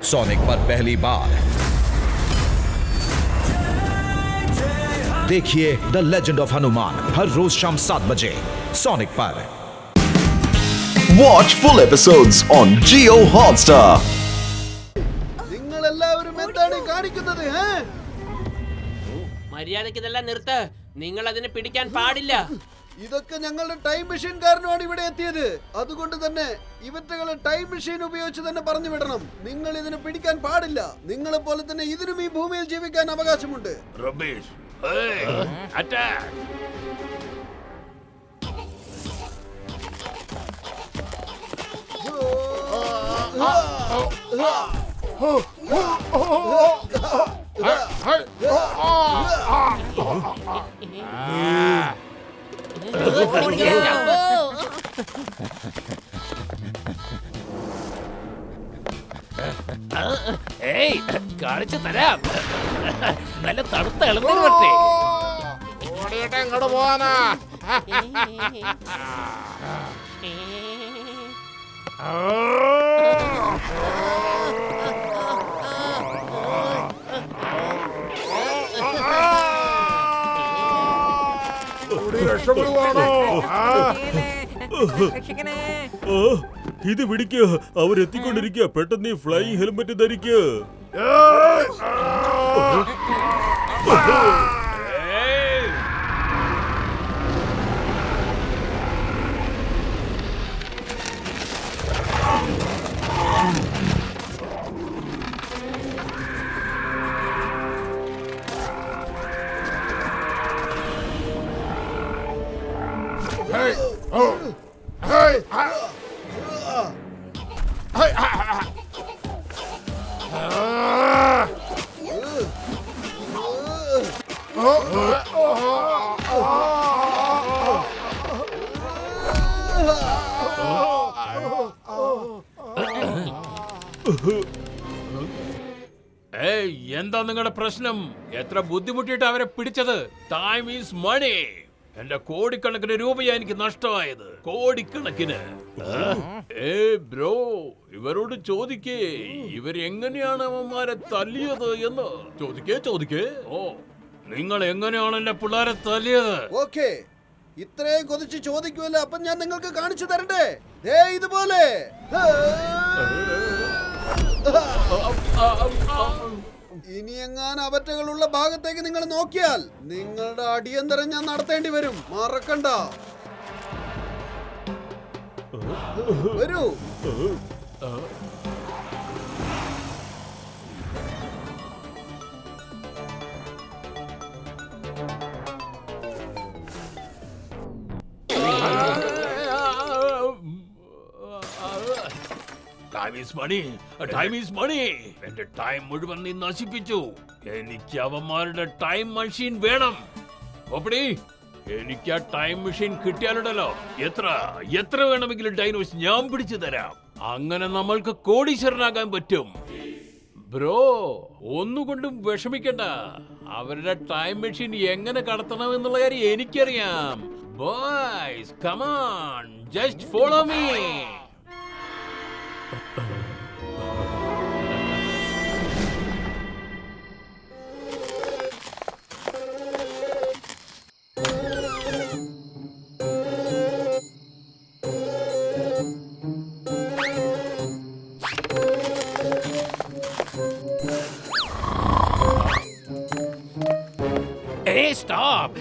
Sonic पर पहली बार देखिए द लेजेंड ऑफ हनुमान हर रोज शाम 7 बजे सोनिक पर। Watch full episodes on Jio Hotstar. മര്യാദയ്ക്ക് ഇതെല്ലാം നിർത്ത്. നിങ്ങൾ അതിനെ പിടിക്കാൻ പാടില്ല. ഇതൊക്കെ ഞങ്ങളുടെ ടൈം മെഷീൻ കാരനാണ് ഇവിടെ എത്തിയത്. അതുകൊണ്ട് തന്നെ ഇവറ്റകളെ ടൈം മെഷീൻ ഉപയോഗിച്ച് തന്നെ പറഞ്ഞു വിടണം. നിങ്ങൾ ഇതിനെ പിടിക്കാൻ പാടില്ല. നിങ്ങളെ പോലെ തന്നെ ഇതിനും ഈ ഭൂമിയിൽ ജീവിക്കാൻ അവകാശമുണ്ട്. റബീഷ്, അറ്റാക്ക്! ഏയ്, കാണിച്ചു തരാം. നല്ല തണുത്ത ഇളനീർ വരട്ടെ. ഓടിയിട്ട് എങ്ങോട്ട് പോവാനാ? രക്ഷപ്പെടുവാണോ? ഇത് പിടിക്കുക, അവരെത്തിക്കൊണ്ടിരിക്കുക. പെട്ടെന്ന് ഈ ഫ്ലൈയിങ് ഹെൽമെറ്റ് ധരിക്കുക. ഏയ്, എന്താ നിങ്ങളുടെ പ്രശ്നം? എത്ര ബുദ്ധിമുട്ടിയിട്ട് അവരെ പിടിച്ചത്? Time is money. എന്റെ കോടിക്കണക്കിന് രൂപയാ എനിക്ക് നഷ്ടമായത്. കോടിക്കണക്കിന്. ബ്രോ, ഇവരോട് ചോദിക്കേ, ഇവരെങ്ങനെയാണ് അവന്മാരെ തല്ലിയത് എന്ന്. ചോദിക്കേ. ഓ, നിങ്ങൾ എങ്ങനെയാണ് എന്റെ പിള്ളേരെ തല്ലിയത്? ഓക്കേ, ഇത്രയും കൊതിച്ച് ചോദിക്കുമല്ലോ. അപ്പം ഞാൻ നിങ്ങൾക്ക് കാണിച്ചു തരട്ടെ. ദേ ഇതുപോലെ. ഇനി എങ്ങാനും അവറ്റകളുള്ള ഭാഗത്തേക്ക് നിങ്ങൾ നോക്കിയാൽ നിങ്ങളുടെ അടിയന്തരം ഞാൻ നടത്തേണ്ടി വരും. മറക്കണ്ട. വരൂ. Time is money. എന്റെ ടൈം മുഴുവൻ നീ നശിപ്പിച്ചു. എനിക്ക് അവന്മാരുടെ ടൈം മെഷീൻ വേണം. ഓപ്പടി, എനിക്ക് ആ ടൈം മെഷീൻ കിട്ടിയാലുണ്ടല്ലോ, എത്ര വേണമെങ്കിലും ഡൈനോസ് ഞാൻ പിടിച്ചു തരാം. അങ്ങനെ നമ്മൾക്ക് കോടീശ്വരനാകാൻ പറ്റും. ബ്രോ, ഒന്നുകൊണ്ടും വിഷമിക്കണ്ട. അവരുടെ ടൈം മെഷീൻ എങ്ങനെ കടത്തണം എന്നുള്ള കാര്യം എനിക്കറിയാം. Boys, come on, just follow me.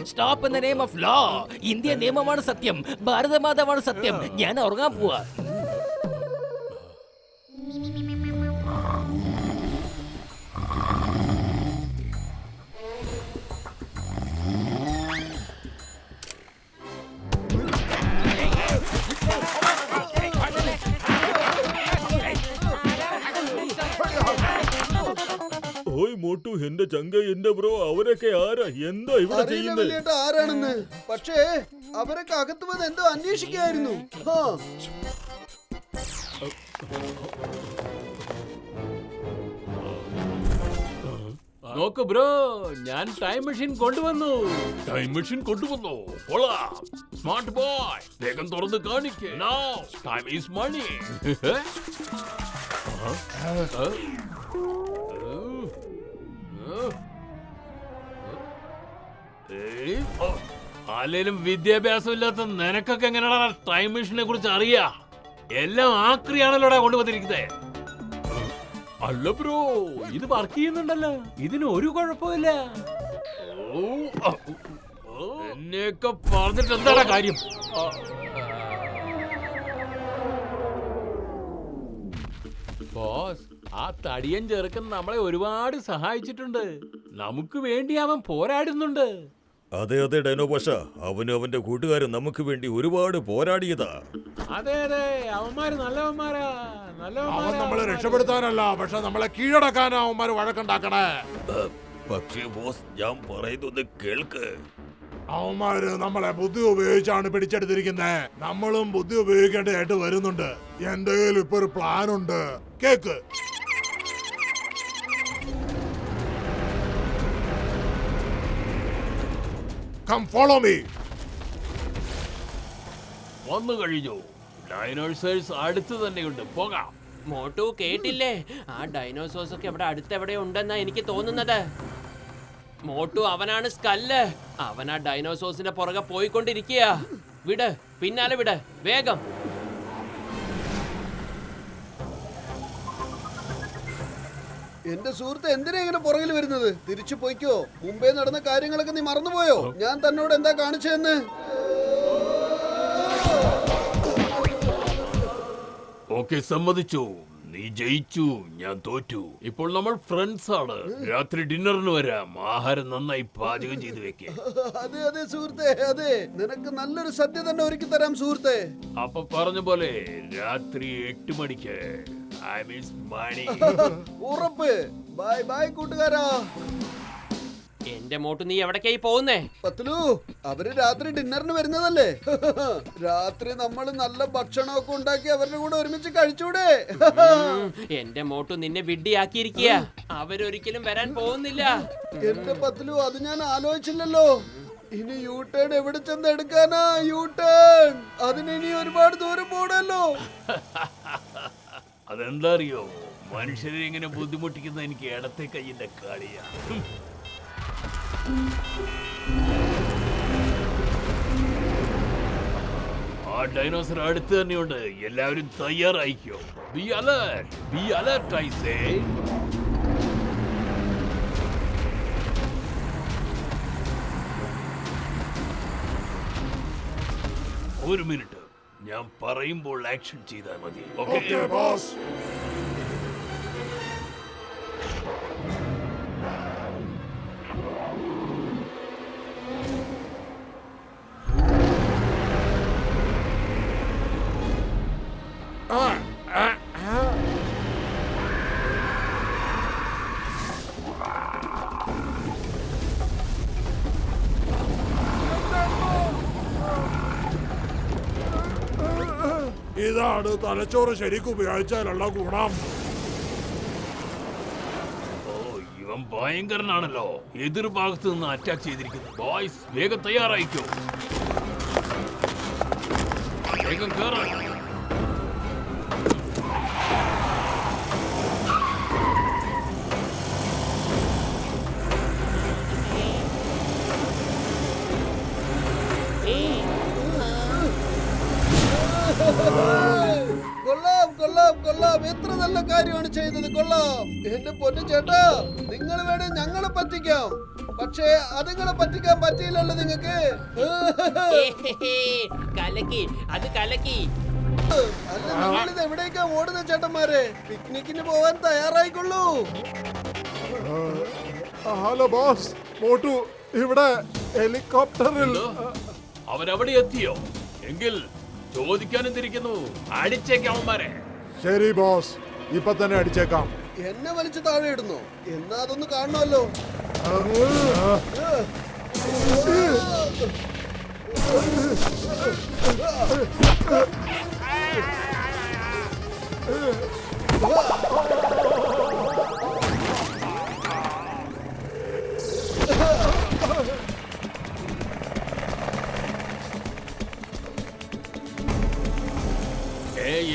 Stop in the name of law. Indian നിയമമാണ് സത്യം, ഭാരതമാതാവാണ് സത്യം. ഞാൻ ഉറങ്ങാൻ പോവാ. ഓയ് മോട്ടു, എന്റെ ചങ്ക, എന്റെ ബ്രോ, അവരൊക്കെ ആരാ? എന്താ ഇവിടെ ചെയ്യുന്നത്? ആരാണെന്ന്, പക്ഷേ അവരൊക്കെ അകത്ത് വന്ന് എന്തോ അന്വേഷിക്കായിരുന്നു. നോക്ക് ബ്രോ, ഞാൻ ടൈം മെഷീൻ കൊണ്ടുവന്നു. സ്മാർട്ട് ബോയ്, വേഗം തുറന്ന് കാണിക്കേ. Now time is money. അല്ലേലും വിദ്യാഭ്യാസം ഇല്ലാത്ത നിനക്കൊക്കെ എങ്ങനെയാണ് ടൈം മെഷീനെ കുറിച്ച് അറിയാ? എല്ലാം ആക്രിയാണല്ലോടാ കൊണ്ടുവന്നിരിക്കുന്നത്. അല്ല ബ്രോ, ഇത് വർക്ക് ചെയ്യുന്നുണ്ടല്ലോ, ഇതിന് ഒരു കുഴപ്പമില്ല. എന്നെയൊക്കെ പറഞ്ഞിട്ട് എന്താടാ കാര്യം? ബോസ്, ആ തടിയൻ ചെറുക്കൻ നമ്മളെ ഒരുപാട് സഹായിച്ചിട്ടുണ്ട്. നമുക്ക് വേണ്ടി അവൻ പോരാടുന്നുണ്ട്. അതെ അതെ ഡൈനോ ഭാഷ, അവനും അവന്റെ കൂട്ടുകാരും നമുക്ക് വേണ്ടി ഒരുപാട് പോരാടിയതാ. അതെ അതെ, അവന്മാര് നല്ലവന്മാരാ. അവൻ നമ്മളെ രക്ഷപ്പെടുത്താനല്ല, പക്ഷെ നമ്മളെ കീഴടക്കാനാ അവന്മാര് വഴക്കുണ്ടാക്കണേ. പക്ഷേ ബോസ്, ഞാൻ പറയുന്നത് കേൾക്ക്. അവന്മാര് നമ്മളെ ബുദ്ധി ഉപയോഗിച്ചാണ് പിടിച്ചെടുത്തിരിക്കുന്നത്. നമ്മളും ബുദ്ധി ഉപയോഗിക്കേണ്ടതായിട്ട് വരുന്നുണ്ട്. എന്റെ കയ്യിൽ ഇപ്പൊ ഒരു പ്ലാൻ ഉണ്ട്, കേക്ക്. Come follow me. വന്നു കഴിഞ്ഞു. ഡൈനോസേഴ്സ് അടുത്ത് തന്നെയുണ്ട്, പോകാം. മോട്ടു കേട്ടില്ലേ? ആ ഡൈനോസോഴ്സ് ഒക്കെ ഇവിടെ അടുത്തെവിടെ ഉണ്ടെന്നാ എനിക്ക് തോന്നുന്നത്. മോട്ടു, അവനാണ് സ്കല്ല്. അവൻ ആ ഡൈനോസോഴ്സിന്റെ പുറകെ പോയിക്കൊണ്ടിരിക്കുക. വിട്, പിന്നാലെ വിട്, വേഗം. എന്റെ സുഹൃത്ത് എന്തിനാ ഇങ്ങനെ പുറകിൽ വരുന്നത്? തിരിച്ചു പോയിക്കോ. മുമ്പേ നടന്ന കാര്യങ്ങളൊക്കെ നീ മറന്നുപോയോ? ഞാൻ തന്നോട് എന്താ കാണിച്ചതെന്ന്? ഓക്കെ, സമ്മതിച്ചു. നീ ജയിച്ചു, ഞാൻ തോറ്റു. ഇപ്പോൾ നമ്മൾ ഫ്രണ്ട്സ് ആണ്. രാത്രി ഡിന്നറിന് വരാം. ആഹാരം നന്നായി പാചകം ചെയ്തു വെക്കേ. അതെ അതെ സുഹൃത്തെ, അതെ. നിനക്ക് നല്ലൊരു സദ്യ തന്നെ ഒരുക്കി തരാം സുഹൃത്തെ. അപ്പൊ പറഞ്ഞ പോലെ രാത്രി 8 മണിക്ക്. ഐ മീൻസ് മണി. ഉറപ്പ്. ബൈ ബൈ കൂട്ടുകാരാ. എന്റെ മോട്ടു, നീ എവിടേക്കായി പോകുന്നേ? പത്ലു, അവര് രാത്രി ഡിന്നറിന് വരുന്നതല്ലേ? രാത്രി നമ്മൾ നല്ല ഭക്ഷണമൊക്കെ ഉണ്ടാക്കി അവരുടെ കൂടെ ഒരുമിച്ച് കഴിച്ചൂടെ? എന്റെ മോട്ടു നിന്നെ വിഡ്ഢിയാക്കിയിരിക്കുക. അവരൊരിക്കലും വരാൻ പോകുന്നില്ല. എന്റെ പത്ലു, അത് ഞാൻ ആലോചിച്ചില്ലല്ലോ. ഇനി യു ടേൺ എവിടെ ചെന്ന് എടുക്കാനാ? യു ടേൺ അതിന് ഇനി ഒരുപാട് ദൂരം പോണല്ലോ. അതെന്താ അറിയോ, മനുഷ്യരെ ഇങ്ങനെ ബുദ്ധിമുട്ടിക്കുന്ന എനിക്ക് ഇടത്തെ കൈയിന്റെ കളിയാ. ആ ഡൈനോസർ അടുത്ത് തന്നെയുണ്ട്. എല്ലാവരും തയ്യാറായിക്കോ. Be alert, be alert I say. ഒരു മിനിറ്റ്, ഞാൻ പറയുമ്പോൾ ആക്ഷൻ ചെയ്താൽ മതി. Okay Okay, boss. ഇതാണ് തലച്ചോറ് ശരിക്കും ഉപയോഗിച്ചാലുള്ള ഗുണം. ഓ, ഇവൻ ഭയങ്കരനാണല്ലോ. എതിർഭാഗത്ത് നിന്ന് അറ്റാക്ക് ചെയ്തിരിക്കുന്നു. ബോയ്സ്, വേഗം തയ്യാറായിക്കോ. വേഗം കേറാൻ. കൊള്ളാം കൊള്ളാം കൊള്ളാം. എത്ര നല്ല കാര്യമാണ് ചെയ്തത്. കൊള്ളാം. എന്റെ പൊന്നു ചേട്ടാ, നിങ്ങൾ വേണേ ഞങ്ങളെ പറ്റിക്കാം. പക്ഷേ അതുങ്ങളെ പറ്റിക്കാൻ പറ്റിയില്ലല്ലോ നിങ്ങക്ക്. കലക്കി, അത് കലക്കി. അല്ല, നിങ്ങളിത് എവിടേക്കാ ഓടുന്ന ചേട്ടന്മാരെ? പിക്നിക്കിന് പോവാൻ തയ്യാറായിക്കൊള്ളൂ. ഹലോ ബോസ്, മോട്ടു ഇവിടെ ഹെലികോപ്റ്ററിൽ. അവരവിടെ എത്തിയോ? എങ്കിൽ ചോദിക്കാനും തിരിക്കുന്നു. അടിച്ചേക്കാവന്മാരെ. ശരി ബോസ്, ഇപ്പൊ തന്നെ അടിച്ചേക്കാം. എന്നെ വലിച്ചു താഴെ ഇടുന്നു. എന്നാ അതൊന്ന് കാണണമല്ലോ.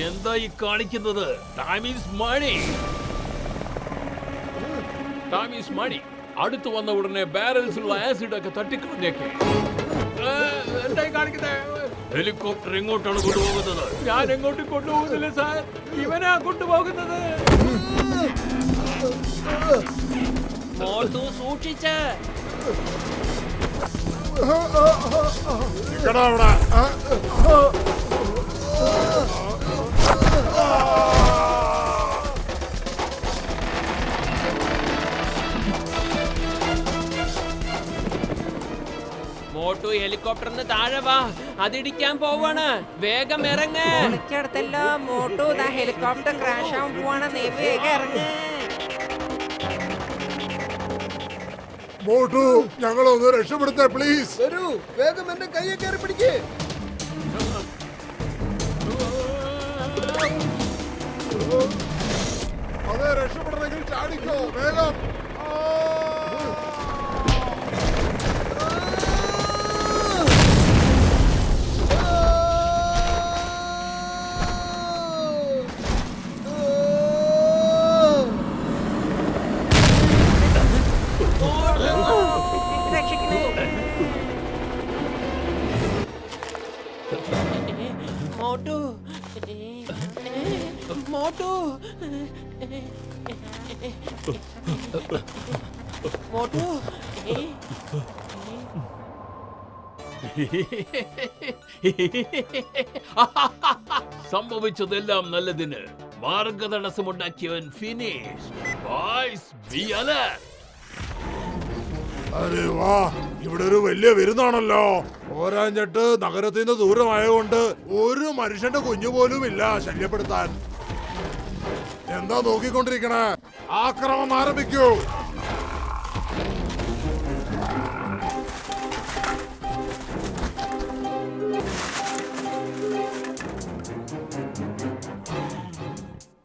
എന്താ ഈ കാണിക്കുന്നത്? Time is money. Time is money. അടുത്ത് വന്ന ഉടനെ ബാരൽസിലുള്ള ആസിഡ് ഒക്കെ തട്ടിക്കളഞ്ഞേക്ക്. എന്തായി കാണിക്കുന്നത്? ഹെലികോപ്റ്റർ എങ്ങോട്ടാണ് കൊണ്ടുപോകുന്നത്? ഞാൻ എങ്ങോട്ടും കൊണ്ടുപോകുന്നില്ല സാർ, ഇവനാ കൊണ്ടുപോകുന്നത്. മോട്ടു സൂക്ഷിച്ച്. നിക്കടാ അവിടെ. മോട്ടു ഹെലികോപ്റ്ററിന് താഴെ വാ, അതിടിക്കാൻ പോവാണ്. വേഗം ഇറങ്ങ്. വിളിച്ചെടുത്തല്ലോ മോട്ടു, ഹെലികോപ്റ്റർ ക്രാഷ് ആവാൻ പോവാണ്. നീ വേഗം ഇറങ്ങ്. മോട്ടു, ഞങ്ങളൊന്ന് രക്ഷപ്പെടുത്തേ പ്ലീസ്. വരൂ, വേഗം എന്റെ കയ്യെ കയറി പിടിക്കേ. അതെ, രക്ഷപ്പെടണമെങ്കിൽ ചാടിക്കോ വേഗം. രക്ഷിക്കണേ. മോട്ടു, മോട്ടു, മോട്ടു. സംഭവിച്ചതെല്ലാം നല്ലതിന്. മാർഗതടസ്സമുണ്ടാക്കിയവൻ ഫിനിഷ്. Boys be alert. അരെ വാ, ഇവിടെ ഒരു വലിയ വിരുന്നാണല്ലോ. ഓരാഞ്ചട്ട് നഗരത്തിൽ നിന്ന് ദൂരമായതുകൊണ്ട് ഒരു മനുഷ്യന്റെ കുഞ്ഞു പോലും ഇല്ല ശല്യപ്പെടുത്താൻ. എന്താ നോക്കിക്കൊണ്ടിരിക്കണേ? ആക്രമണം ആരംഭിക്കൂ.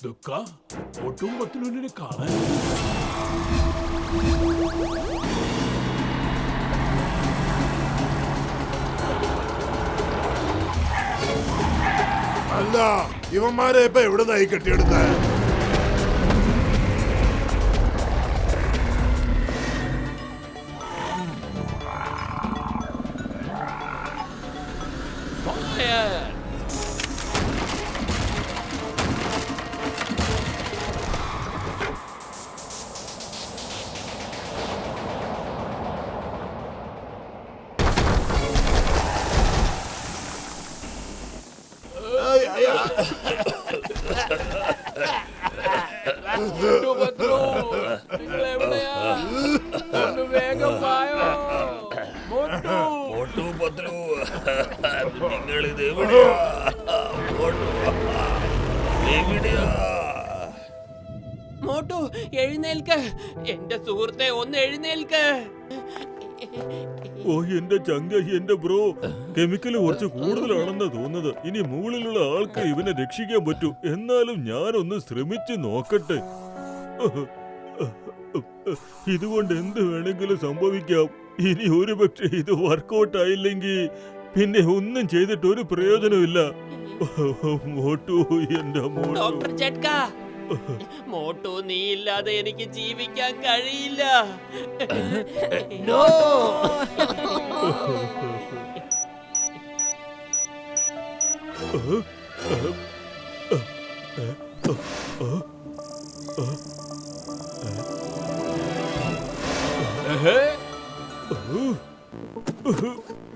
ദുഃഖ ഒട്ടും പത്തിലൊന്നിനെ കാണാൻ. അല്ല, ഇവന്മാരെ ഇപ്പൊ എവിടുന്നായി കെട്ടിയെടുത്ത? മോട്ടു, എഴുന്നേൽക്ക്. എന്റെ സുഹൃത്തെ, ഒന്ന് എഴുന്നേൽക്ക്. ഓ എന്റെ ചങ്ക, എന്റെ ബ്രോ, കെമിക്കൽ കുറച്ച് കൂടുതലാണെന്നാ തോന്നുന്നത്. ഇനി മുകളിലുള്ള ആൾക്ക് ഇവനെ രക്ഷിക്കാൻ പറ്റൂ. എന്നാലും ഞാനൊന്ന് ശ്രമിച്ചു നോക്കട്ടെ. ഇതുകൊണ്ട് എന്ത് വേണമെങ്കിലും സംഭവിക്കാം. ഇനി ഒരു പക്ഷെ ഇത് വർക്കൗട്ട് ആയില്ലെങ്കിൽ പിന്നെ ഒന്നും ചെയ്തിട്ട് ഒരു പ്രയോജനമില്ല. മോട്ടു, എന്റെ മോട്ടു. ഡോക്ടർ ജഡ്ക, മോട്ടു, നീ ഇല്ലാതെ എനിക്ക് ജീവിക്കാൻ കഴിയില്ല.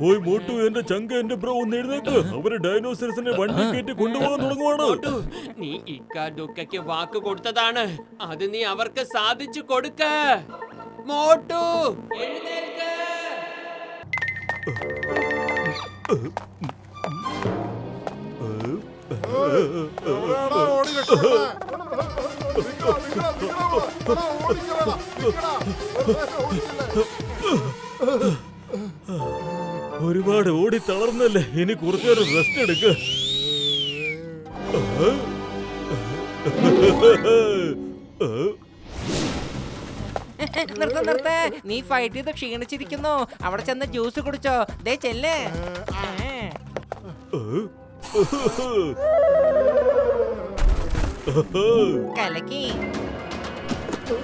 ഓയ് മോട്ടു, എന്റെ ചങ്ക, എന്റെ ബ്രോ, ഒന്ന് എഴുന്നേക്ക്. അവര് ഡൈനോസറസിനെ വണ്ടി കയറ്റി കൊണ്ടുപോകാൻ തുടങ്ങുവാണ്. മോട്ടു, നീ ഇക്കാ വാക്ക് കൊടുത്തതാണ്. അത് നീ അവർക്ക് സാധിച്ചു കൊടുക്ക. മോട്ടു, എഴുന്നേൽക്ക്. ഒരുപാട് ഓടി തളർന്നല്ലേ, ഇനി കുറച്ചേരം റെസ്റ്റ് എടുക്ക്. നിർത്ത. നീ ഫൈറ്റ് ചെയ്ത് ക്ഷീണിച്ചിരിക്കുന്നു. അവിടെ ചെന്ന് ജ്യൂസ് കുടിച്ചോ. ദേ ചെല്ലേ. കലക്കി. Hey,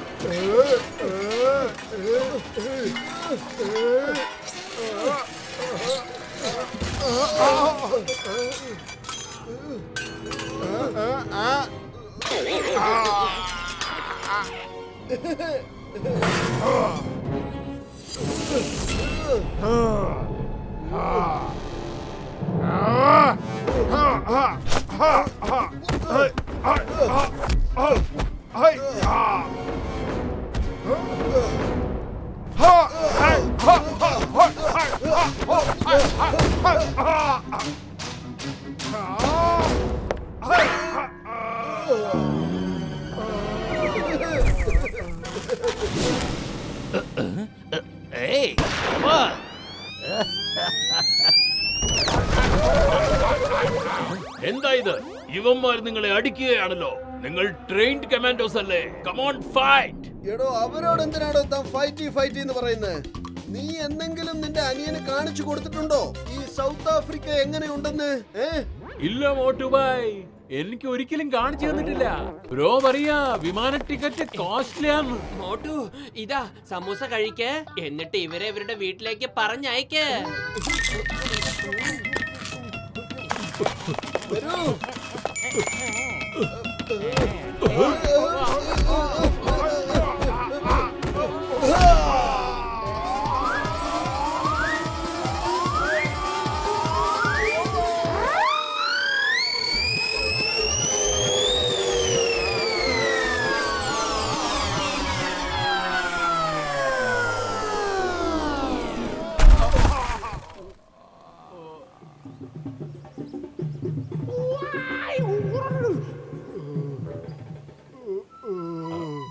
come on. എന്താ ഇത്? ഇവന്മാർ നിങ്ങളെ അടിക്കുകയാണല്ലോ. നിങ്ങൾ ട്രെയിൻഡ് കമാൻഡോസ് അല്ലേ? Come on fight. എടോ അവരോട് എന്തിനാണോ താൻ ഫൈറ്റ് എന്ന് പറയുന്നത്? നീ എന്തെങ്കിലും നിന്റെ അനിയന് കാണിച്ചു കൊടുത്തിട്ടുണ്ടോ ഈ സൗത്ത് ആഫ്രിക്ക എങ്ങനെയുണ്ടെന്ന്? ഇല്ല മോട്ടുബായ്, എനിക്ക് ഒരിക്കലും കാണിച്ചു തന്നിട്ടില്ല. ബ്രോ പറയാ വിമാന ടിക്കറ്റ് കോസ്റ്റ്ലി ആണ്. മോട്ടു ഇതാ സമൂസ കഴിക്ക്, എന്നിട്ട് ഇവരെ ഇവരുടെ വീട്ടിലേക്ക് പറഞ്ഞയക്ക്. വരൂ.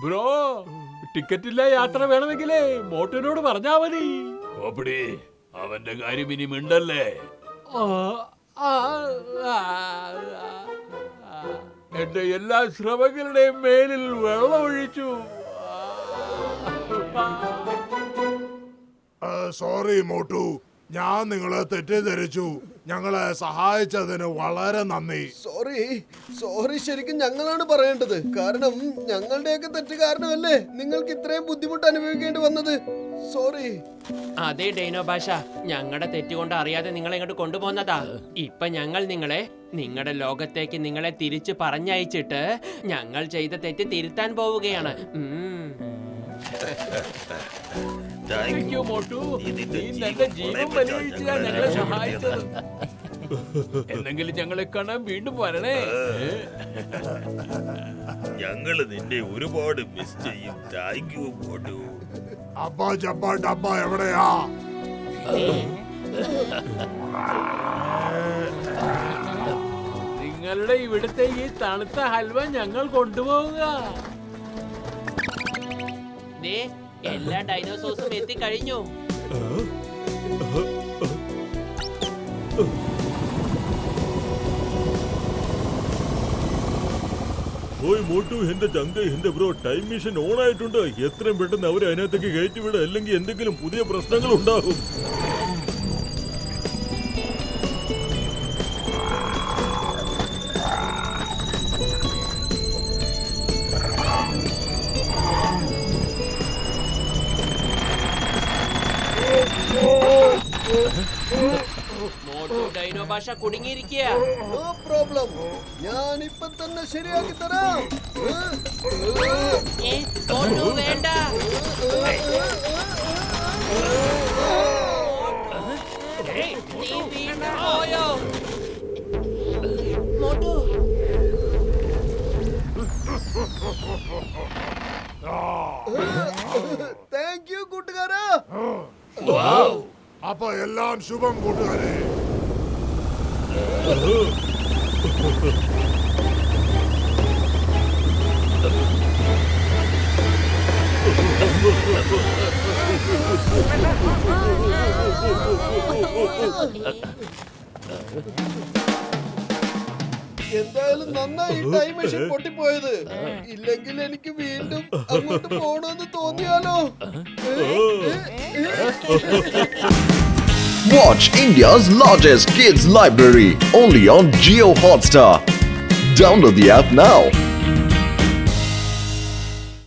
ബ്രോ, ടിക്കറ്റ് ഇല്ല യാത്ര വേണമെങ്കിലേ മോട്ടോനോട് പറഞ്ഞാ മതി. ഓപ്പടി, അവന്റെ കാര്യം ഇനി മിണ്ടല്ലേ. എന്റെ എല്ലാ ശ്രമങ്ങളുടെയും മേലിൽ വെള്ളമൊഴിച്ചു. സോറി മോട്ടു, ഞാൻ നിങ്ങളെ തെറ്റിദ്ധരിച്ചു. ഞങ്ങളെ സഹായിച്ചതിന് വളരെ നന്ദി. സോറി ശരിക്കും ഞങ്ങളാണ് പറയേണ്ടത്. കാരണം ഞങ്ങളുടെയൊക്കെ തെറ്റ് കാരണമല്ലേ നിങ്ങൾക്ക് ഇത്രയും ബുദ്ധിമുട്ട് അനുഭവിക്കേണ്ടി വന്നത്. സോറി. അതെ ഡൈനോ ഭാഷ, ഞങ്ങളുടെ തെറ്റുകൊണ്ട് അറിയാതെ നിങ്ങളെ ഇങ്ങോട്ട് കൊണ്ടുപോകുന്നതാ. ഇപ്പൊ ഞങ്ങൾ നിങ്ങളുടെ ലോകത്തേക്ക് നിങ്ങളെ തിരിച്ചു പറഞ്ഞയച്ചിട്ട് ഞങ്ങൾ ചെയ്ത തെറ്റ് തിരുത്താൻ പോവുകയാണ്. Thank you, Motu. നീ എന്റെ ജീവൻ ബലികഴിച്ചാ ഞങ്ങളെ സഹായിച്ചത്. എന്നെങ്കിലും ഞങ്ങളെ കാണാൻ വീണ്ടും വരണേ. ഞങ്ങള് നിന്നെ ഒരുപാട് മിസ് ചെയ്യും. Thank you Motu. അബ്ബാ ജബ്ബാ ഡബ്ബ എവിടെയാ? നിങ്ങളുടെ ഇവിടുത്തെ ഈ തണുത്ത ഹൽവ ഞങ്ങൾ കൊണ്ടുപോവുക. എല്ലാ ഡൈനോസോഴ്സും എത്തിക്കഴിഞ്ഞു. ഓയ് മോട്ടു, എന്റെ ചങ്ക, എന്റെ ബ്രോ, ടൈം മെഷീൻ ഓൺ ആയിട്ടുണ്ട്. എത്രയും പെട്ടെന്ന് അവരെ അതിനകത്തേക്ക് കയറ്റിവിട, അല്ലെങ്കിൽ എന്തെങ്കിലും പുതിയ പ്രശ്നങ്ങൾ ഉണ്ടാകും. ഡൈനോ ഭാഷ കുടുങ്ങിയിരിക്കുക. നോ പ്രോബ്ലം, ഞാൻ ഇപ്പൊ തന്നെ ശരിയാക്കി തരാം. വേണ്ട. നീ വീണ്ടും പോയോ മോട്ടു? താങ്ക് യു കൂട്ടുകാരാ. അപ്പൊ എല്ലാം ശുഭം കൂട്ടുകാരെ. എന്തായാലും നന്നായി ടൈം മെഷീൻ പൊട്ടിപ്പോയത്. ഇല്ലെങ്കിൽ എനിക്ക് വീണ്ടും അങ്ങോട്ട് പോണെന്ന് തോന്നിയാലോ? Watch India's largest kids library only on Jio Hotstar. Download the app now.